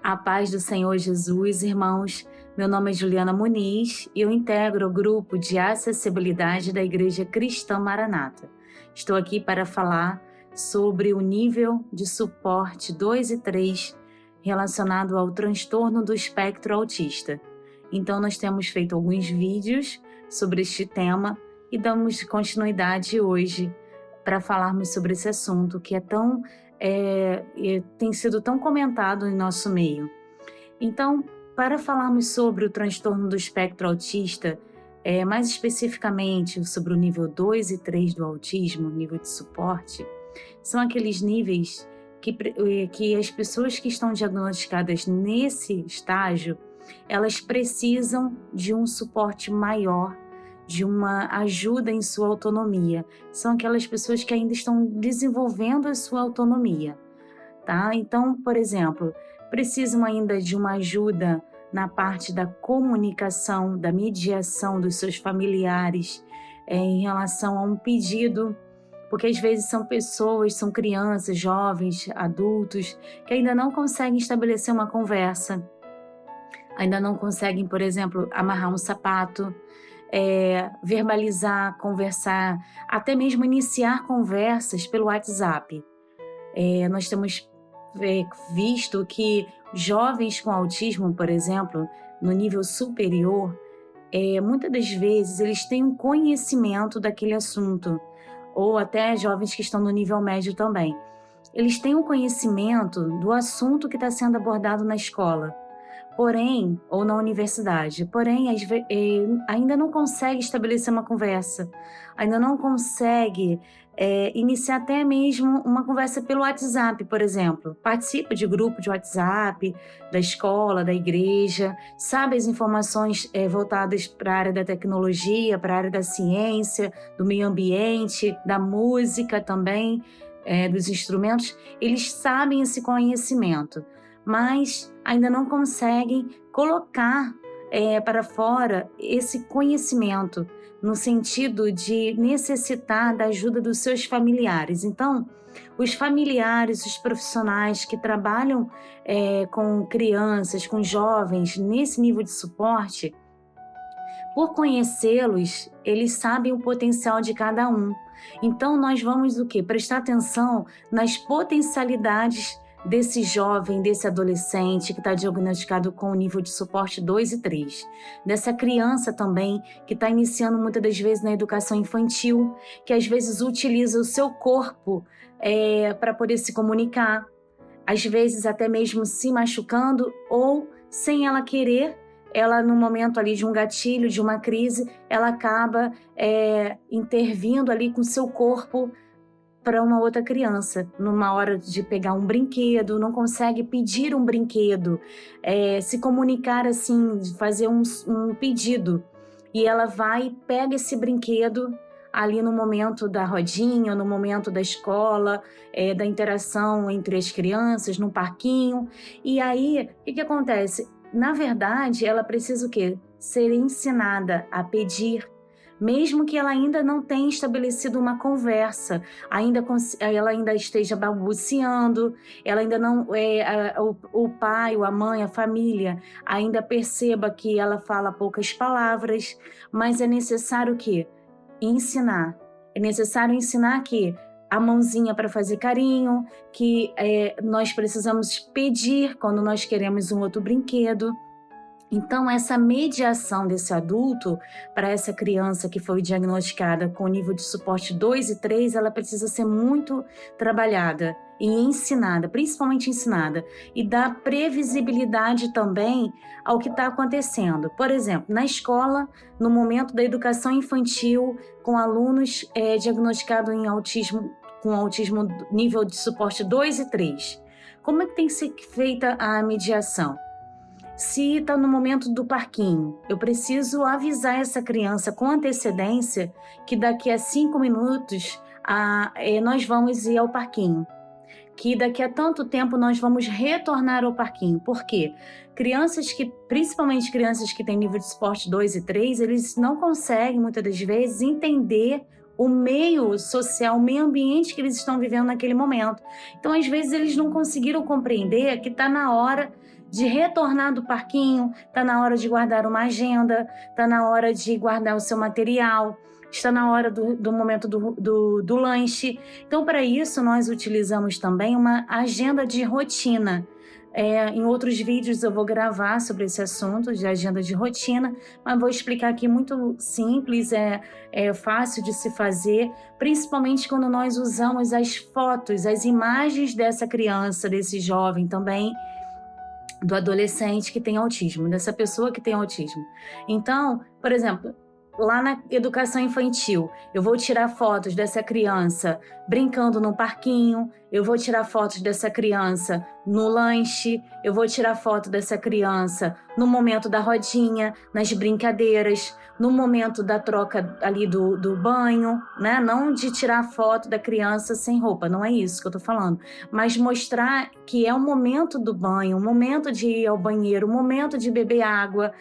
A paz do Senhor Jesus, irmãos. Meu nome é Juliana Muniz e eu integro o grupo de acessibilidade da Igreja Cristã Maranata. Estou aqui para falar sobre o nível de suporte 2 e 3 relacionado ao transtorno do espectro autista. Então, nós temos feito alguns vídeos sobre este tema e damos continuidade hoje para falarmos sobre esse assunto que tem sido tão comentado em nosso meio. Então, para falarmos sobre o transtorno do espectro autista, mais especificamente sobre o nível 2 e 3 do autismo, nível de suporte, são aqueles níveis que as pessoas que estão diagnosticadas nesse estágio, elas precisam de um suporte maior, de uma ajuda em sua autonomia. São aquelas pessoas que ainda estão desenvolvendo a sua autonomia, tá? Então, por exemplo, precisam ainda de uma ajuda na parte da comunicação, da mediação dos seus familiares em relação a um pedido, porque às vezes são crianças, jovens, adultos, que ainda não conseguem estabelecer uma conversa, ainda não conseguem, por exemplo, amarrar um sapato, verbalizar, conversar, até mesmo iniciar conversas pelo WhatsApp. Nós temos visto que jovens com autismo, por exemplo, no nível superior, muitas das vezes eles têm um conhecimento daquele assunto, ou até jovens que estão no nível médio também. Eles têm um conhecimento do assunto que está sendo abordado na escola, porém, ou na universidade, porém, ainda não consegue estabelecer uma conversa, ainda não consegue iniciar até mesmo uma conversa pelo WhatsApp, por exemplo. Participa de grupo de WhatsApp, da escola, da igreja, sabe as informações voltadas para a área da tecnologia, para a área da ciência, do meio ambiente, da música também, dos instrumentos. Eles sabem esse conhecimento, mas ainda não conseguem colocar para fora esse conhecimento, no sentido de necessitar da ajuda dos seus familiares. Então, os familiares, os profissionais que trabalham com crianças, com jovens, nesse nível de suporte, por conhecê-los, eles sabem o potencial de cada um. Então, nós vamos o quê? Prestar atenção nas potencialidades desse jovem, desse adolescente que está diagnosticado com o nível de suporte 2 e 3. Dessa criança também que está iniciando muitas das vezes na educação infantil, que às vezes utiliza o seu corpo para poder se comunicar, às vezes até mesmo se machucando ou sem ela querer. Ela, no momento ali de um gatilho, de uma crise, ela acaba intervindo ali com o seu corpo para uma outra criança, numa hora de pegar um brinquedo, não consegue pedir um brinquedo, se comunicar assim, fazer um pedido, e ela vai e pega esse brinquedo ali no momento da rodinha, no momento da escola, da interação entre as crianças, no parquinho, e aí, o que acontece? Na verdade, ela precisa o quê? Ser ensinada a pedir, mesmo que ela ainda não tenha estabelecido uma conversa, ela ainda esteja balbuciando, ela ainda não, o pai, ou a mãe, a família, ainda perceba que ela fala poucas palavras, mas é necessário o quê? Ensinar. É necessário ensinar que a mãozinha para fazer carinho, que nós precisamos pedir quando nós queremos um outro brinquedo. Então, essa mediação desse adulto para essa criança que foi diagnosticada com nível de suporte 2 e 3, ela precisa ser muito trabalhada e ensinada, principalmente ensinada, e dar previsibilidade também ao que está acontecendo. Por exemplo, na escola, no momento da educação infantil, com alunos diagnosticados com autismo nível de suporte 2 e 3, como é que tem que ser feita a mediação? Se está no momento do parquinho, eu preciso avisar essa criança com antecedência que daqui a 5 minutos nós vamos ir ao parquinho, que daqui a tanto tempo nós vamos retornar ao parquinho. Por quê? Principalmente crianças que têm nível de suporte 2 e 3, eles não conseguem muitas das vezes entender o meio social, o meio ambiente que eles estão vivendo naquele momento. Então, às vezes, eles não conseguiram compreender que está na hora de retornar do parquinho, está na hora de guardar uma agenda, está na hora de guardar o seu material, está na hora do momento do lanche. Então, para isso, nós utilizamos também uma agenda de rotina. Em outros vídeos eu vou gravar sobre esse assunto de agenda de rotina, mas vou explicar aqui muito simples, é fácil de se fazer, principalmente quando nós usamos as fotos, as imagens dessa criança, desse jovem também, do adolescente que tem autismo, dessa pessoa que tem autismo. Então, por exemplo, lá na educação infantil, eu vou tirar fotos dessa criança brincando no parquinho, eu vou tirar fotos dessa criança no lanche, eu vou tirar foto dessa criança no momento da rodinha, nas brincadeiras, no momento da troca ali do banho, né? Não de tirar foto da criança sem roupa, não é isso que eu tô falando, mas mostrar que é o momento do banho, o momento de ir ao banheiro, o momento de beber água.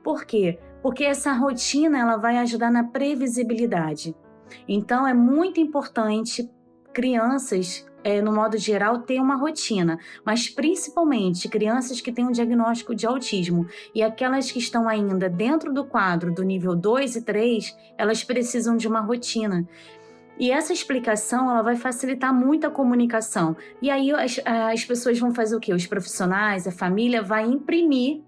Por quê? Porque essa rotina ela vai ajudar na previsibilidade. Então, é muito importante crianças, no modo geral, ter uma rotina, mas principalmente crianças que têm um diagnóstico de autismo e aquelas que estão ainda dentro do quadro do nível 2 e 3, elas precisam de uma rotina. E essa explicação ela vai facilitar muito a comunicação. E aí as pessoas vão fazer o quê? Os profissionais, a família vai imprimir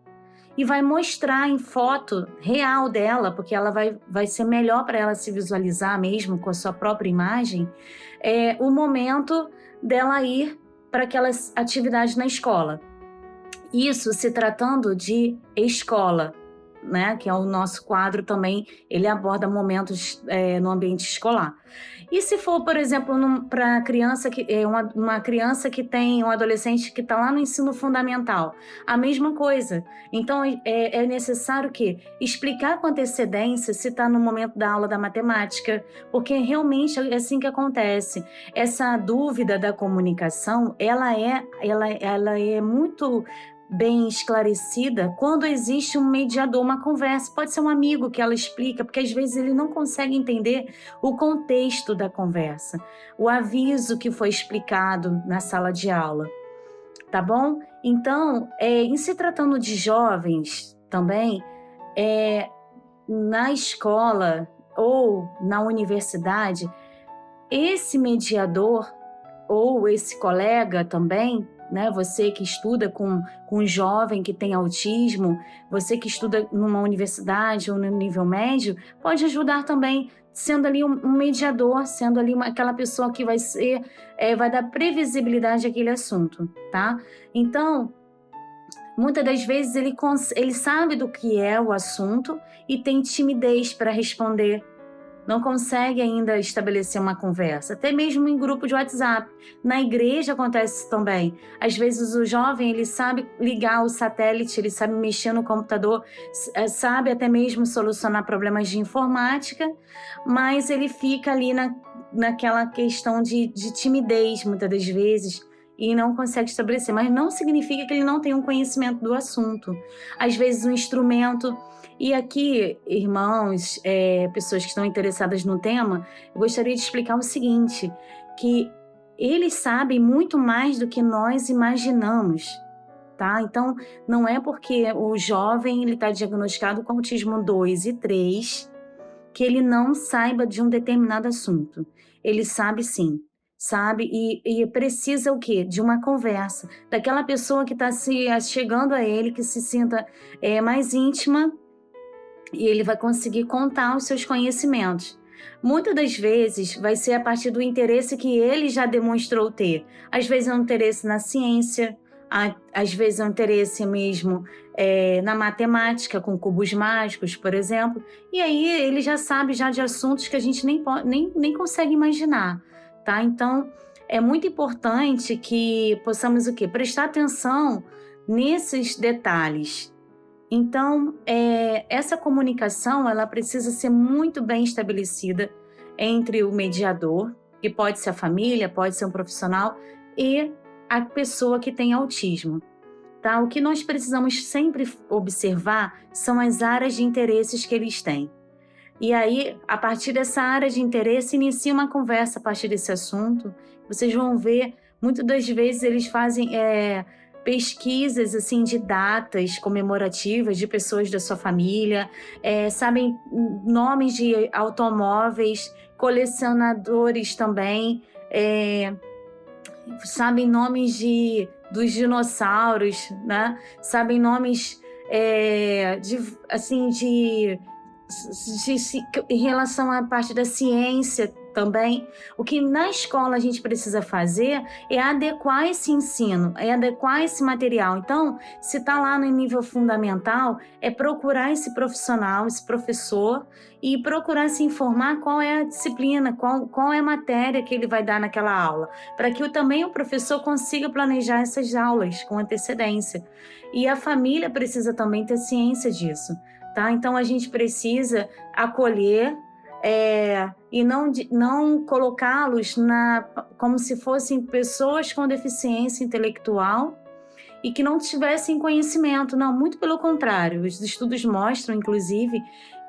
e vai mostrar em foto real dela, porque ela vai ser melhor para ela se visualizar mesmo com a sua própria imagem, o momento dela ir para aquelas atividades na escola. Isso se tratando de escola, né, que é o nosso quadro também, ele aborda momentos no ambiente escolar. E se for, por exemplo, para criança uma criança que tem um adolescente que está lá no ensino fundamental, a mesma coisa. Então é necessário que explicar com antecedência se está no momento da aula da matemática, porque realmente é assim que acontece. Essa dúvida da comunicação, ela é muito bem esclarecida quando existe um mediador, uma conversa. Pode ser um amigo que ela explica, porque às vezes ele não consegue entender o contexto da conversa, o aviso que foi explicado na sala de aula, tá bom? Então, em se tratando de jovens também, na escola ou na universidade, esse mediador ou esse colega também, né? Você que estuda com um jovem que tem autismo, você que estuda numa universidade ou no nível médio, pode ajudar também, sendo ali um mediador, sendo ali aquela pessoa que vai dar previsibilidade àquele assunto, tá? Então, muitas das vezes ele sabe do que é o assunto e tem timidez para responder, não consegue ainda estabelecer uma conversa, até mesmo em grupo de WhatsApp. Na igreja acontece isso também. Às vezes o jovem, ele sabe ligar o satélite, ele sabe mexer no computador, sabe até mesmo solucionar problemas de informática, mas ele fica ali naquela questão de timidez, muitas das vezes, e não consegue estabelecer. Mas não significa que ele não tem um conhecimento do assunto. Às vezes um instrumento. E aqui, irmãos, pessoas que estão interessadas no tema, eu gostaria de explicar o seguinte, que eles sabem muito mais do que nós imaginamos, tá? Então, não é porque o jovem está diagnosticado com autismo 2 e 3 que ele não saiba de um determinado assunto. Ele sabe sim, sabe? E precisa o quê? De uma conversa, daquela pessoa que está chegando a ele, que se sinta mais íntima, e ele vai conseguir contar os seus conhecimentos. Muitas das vezes vai ser a partir do interesse que ele já demonstrou ter. Às vezes é um interesse na ciência, às vezes é um interesse mesmo na matemática, com cubos mágicos, por exemplo. E aí ele já sabe já de assuntos que a gente nem consegue imaginar, tá? Então, é muito importante que possamos o quê? Prestar atenção nesses detalhes. Então, essa comunicação ela precisa ser muito bem estabelecida entre o mediador, que pode ser a família, pode ser um profissional, e a pessoa que tem autismo. Tá? O que nós precisamos sempre observar são as áreas de interesses que eles têm. E aí, a partir dessa área de interesse, inicia uma conversa a partir desse assunto. Vocês vão ver, muitas das vezes eles fazem pesquisas assim de datas comemorativas de pessoas da sua família, sabem nomes de automóveis, colecionadores também, sabem nomes dos dinossauros, né? Sabem nomes em relação à parte da ciência também. O que na escola a gente precisa fazer é adequar esse ensino, é adequar esse material. Então, se está lá no nível fundamental, é procurar esse profissional, esse professor, e procurar se informar qual é a disciplina, qual é a matéria que ele vai dar naquela aula, para que também o professor consiga planejar essas aulas com antecedência. E a família precisa também ter ciência disso. Tá? Então, a gente precisa acolher e não colocá-los como se fossem pessoas com deficiência intelectual e que não tivessem conhecimento. Não, muito pelo contrário. Os estudos mostram, inclusive,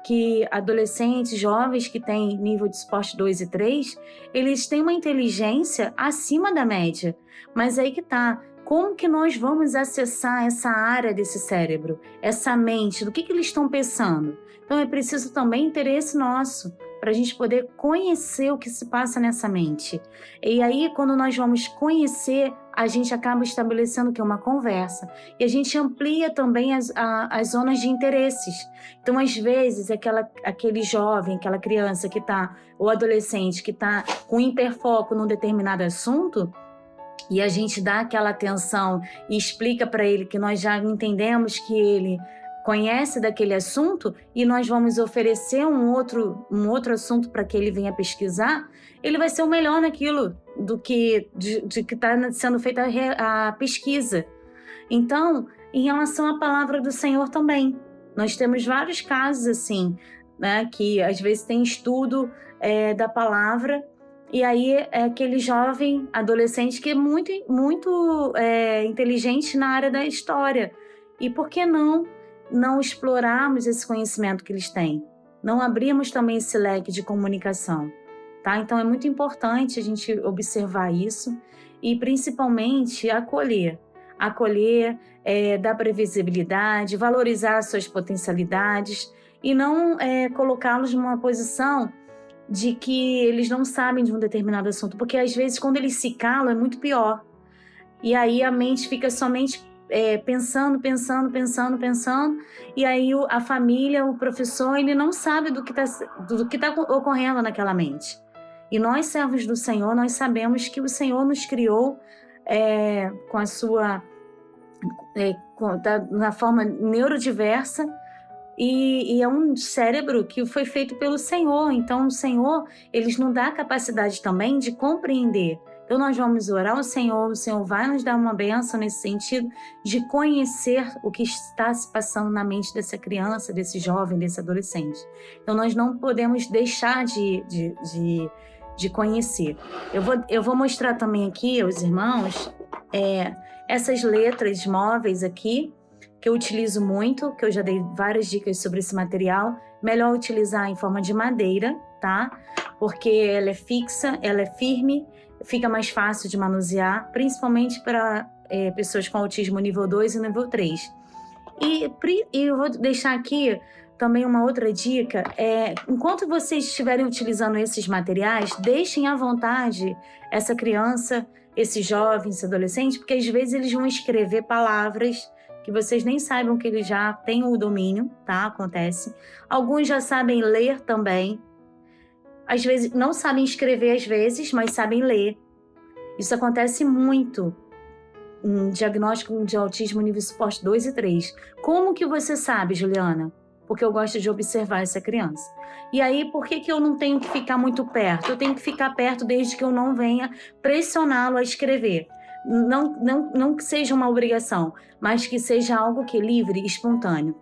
que adolescentes, jovens que têm nível de suporte 2 e 3, eles têm uma inteligência acima da média. Mas aí que está. Como que nós vamos acessar essa área desse cérebro, essa mente, do que eles estão pensando? Então é preciso também interesse nosso, para a gente poder conhecer o que se passa nessa mente. E aí, quando nós vamos conhecer, a gente acaba estabelecendo que é uma conversa. E a gente amplia também as zonas de interesses. Então, às vezes, aquele jovem, aquela criança que está, ou adolescente que está com hiperfoco num determinado assunto, e a gente dá aquela atenção e explica para ele que nós já entendemos que ele conhece daquele assunto e nós vamos oferecer um outro assunto para que ele venha pesquisar, ele vai ser o melhor naquilo do que está sendo feita a pesquisa. Então, em relação à palavra do Senhor também, nós temos vários casos assim, né, que às vezes tem estudo da palavra. E aí é aquele jovem adolescente que é muito, muito inteligente na área da história. E por que não explorarmos esse conhecimento que eles têm? Não abrirmos também esse leque de comunicação, tá? Então é muito importante a gente observar isso e principalmente acolher, dar previsibilidade, valorizar suas potencialidades e não colocá-los numa posição de que eles não sabem de um determinado assunto, porque às vezes quando eles se calam é muito pior. E aí a mente fica somente pensando, e aí a família, o professor, ele não sabe do que tá ocorrendo naquela mente. E nós, servos do Senhor, nós sabemos que o Senhor nos criou com a sua na forma neurodiversa, e é um cérebro que foi feito pelo Senhor. Então o Senhor, ele nos dá a capacidade também de compreender. Então nós vamos orar ao Senhor, o Senhor vai nos dar uma bênção nesse sentido de conhecer o que está se passando na mente dessa criança, desse jovem, desse adolescente. Então nós não podemos deixar de conhecer. Eu vou mostrar também aqui aos irmãos essas letras móveis aqui, que eu utilizo muito, que eu já dei várias dicas sobre esse material. Melhor utilizar em forma de madeira, tá? Porque ela é fixa, ela é firme, fica mais fácil de manusear, principalmente para pessoas com autismo nível 2 e nível 3. E eu vou deixar aqui também uma outra dica. Enquanto vocês estiverem utilizando esses materiais, deixem à vontade essa criança, esse jovem, esse adolescente, porque às vezes eles vão escrever palavras que vocês nem saibam que eles já têm o domínio, tá? Acontece. Alguns já sabem ler também. Às vezes, não sabem escrever às vezes, mas sabem ler. Isso acontece muito em diagnóstico de autismo nível suporte 2 e 3. Como que você sabe, Juliana? Porque eu gosto de observar essa criança. E aí, por que eu não tenho que ficar muito perto? Eu tenho que ficar perto desde que eu não venha pressioná-lo a escrever. Não que seja uma obrigação, mas que seja algo que é livre e espontâneo.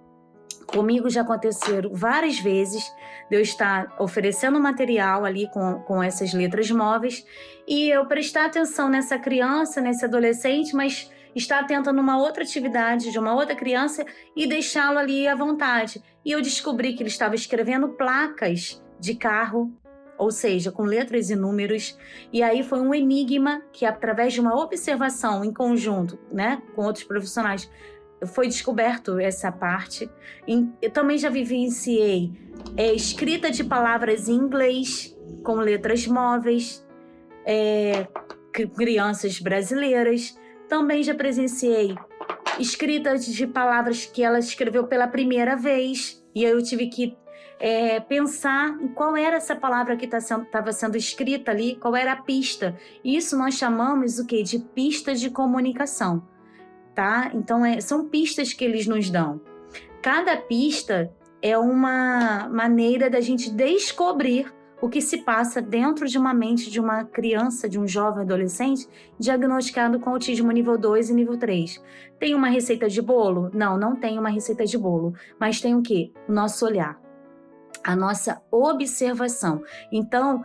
Comigo já aconteceram várias vezes de eu estar oferecendo material ali com essas letras móveis e eu prestar atenção nessa criança, nesse adolescente, mas estar atenta numa outra atividade de uma outra criança e deixá-lo ali à vontade. E eu descobri que ele estava escrevendo placas de carro, ou seja, com letras e números, e aí foi um enigma que, através de uma observação em conjunto, né, com outros profissionais, foi descoberto essa parte. Eu também já vivenciei escrita de palavras em inglês, com letras móveis, crianças brasileiras. Também já presenciei escrita de palavras que ela escreveu pela primeira vez, e aí eu tive que pensar em qual era essa palavra que estava sendo escrita ali, qual era a pista. Isso nós chamamos o quê? De pistas de comunicação, tá? Então, são pistas que eles nos dão. Cada pista é uma maneira da gente descobrir o que se passa dentro de uma mente de uma criança, de um jovem adolescente, diagnosticado com autismo nível 2 e nível 3. Tem uma receita de bolo? Não, não tem uma receita de bolo. Mas tem o quê? O nosso olhar, a nossa observação. Então,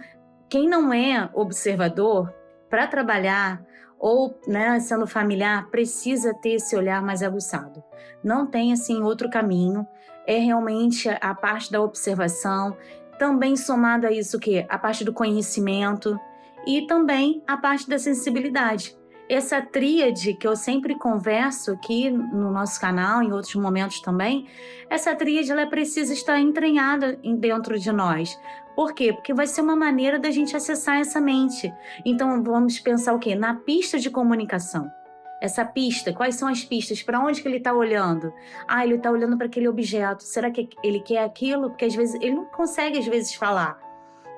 quem não é observador, para trabalhar ou, né, sendo familiar, precisa ter esse olhar mais aguçado. Não tem, assim, outro caminho. É realmente a parte da observação, também somado a isso o quê? A parte do conhecimento e também a parte da sensibilidade. Essa tríade que eu sempre converso aqui no nosso canal, em outros momentos também, essa tríade ela precisa estar entranhada dentro de nós. Por quê? Porque vai ser uma maneira da gente acessar essa mente. Então vamos pensar o quê? Na pista de comunicação. Essa pista, quais são as pistas? Para onde que ele está olhando? Ele está olhando para aquele objeto. Será que ele quer aquilo? Porque às vezes ele não consegue às vezes falar.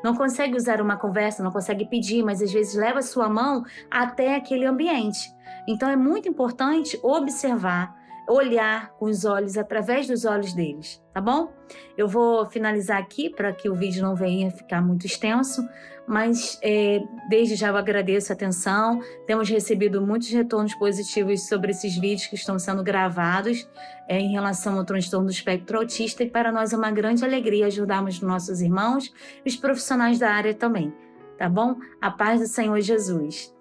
Não consegue usar uma conversa, não consegue pedir, mas às vezes leva a sua mão até aquele ambiente. Então é muito importante observar, olhar com os olhos, através dos olhos deles, tá bom? Eu vou finalizar aqui para que o vídeo não venha ficar muito extenso, mas desde já eu agradeço a atenção. Temos recebido muitos retornos positivos sobre esses vídeos que estão sendo gravados em relação ao transtorno do espectro autista, e para nós é uma grande alegria ajudarmos nossos irmãos e os profissionais da área também, tá bom? A paz do Senhor Jesus.